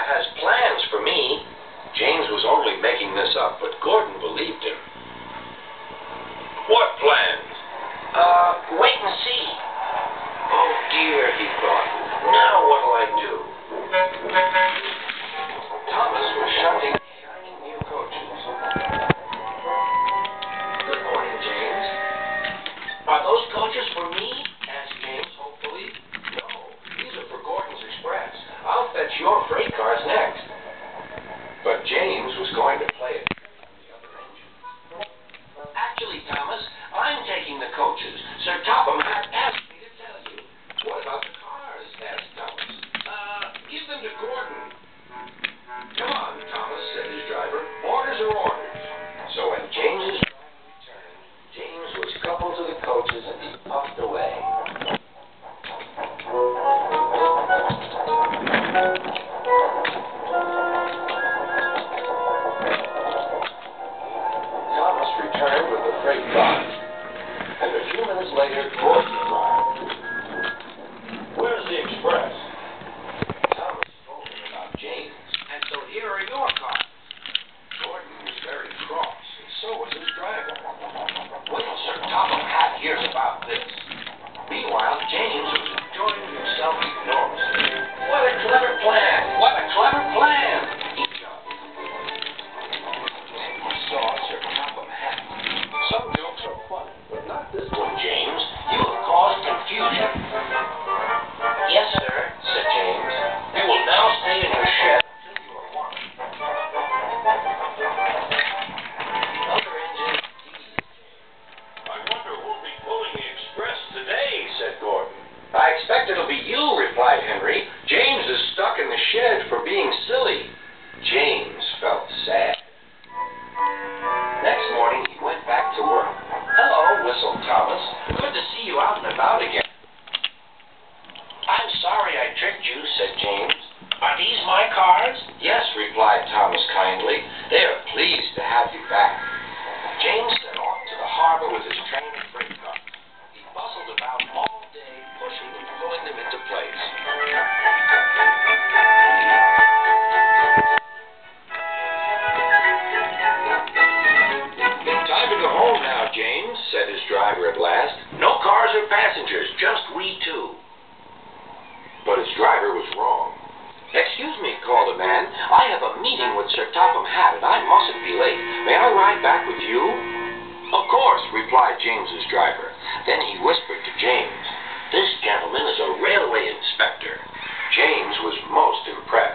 has plans for me. James was only making this up, but Gordon believed him. What plans? Wait and see. Oh dear, he thought. Now what'll I do? Thomas was shunting shining new coaches. Good morning, James. Are those coaches for me? Asked James hopefully. No, these are for Gordon's Express. I'll fetch your freight cars next. But James was going to play it on the other engine. Actually, Thomas, I'm taking the coaches. Sir Topham Hatt asked me to tell you. What about the cars? Asked Thomas. Give them to Gordon. Come on, Thomas, said his driver. Orders are orders. So when James's driver returned, James was coupled to the coaches and he puffed away. Thomas returned with the freight car, and a few minutes later, Gordon arrived. Where's the express? Thomas told him about James. And so here are your cars. Gordon was very cross, and so was his driver. Wait till Sir Topham Hatt hears about this. Meanwhile, James was enjoying himself enormously. What a clever plan! What a clever plan! He jumped. And he saw Sir Topham Hatt. Some jokes are funny, but not this one, James. You have caused confusion. Yes, sir. Said James. You will now stay in your shed until you are wanted. The other engine teased James. I wonder who'll be pulling the express today, said Gordon. I expect it'll be you, replied Henry. James is stuck in the shed for being silly. James felt sad. Next morning, he went back to work. Hello, whistled Thomas. Good to see you out and about again. I'm sorry I tricked you, said James. Are these my cars? Yes, replied Thomas kindly. They are pleased to have you back. James set off to the harbor with his train of freight cars. He bustled about all day, pushing and pulling them into place. Time to go home now, James, said his driver at last. No cars or passengers, just we two. But his driver was wrong. Excuse me, called the man. I have a meeting with Sir Topham Hatt, and I mustn't be late. May I ride back with you? Of course, replied James's driver. Then he whispered to James, This gentleman is a railway inspector. James was most impressed.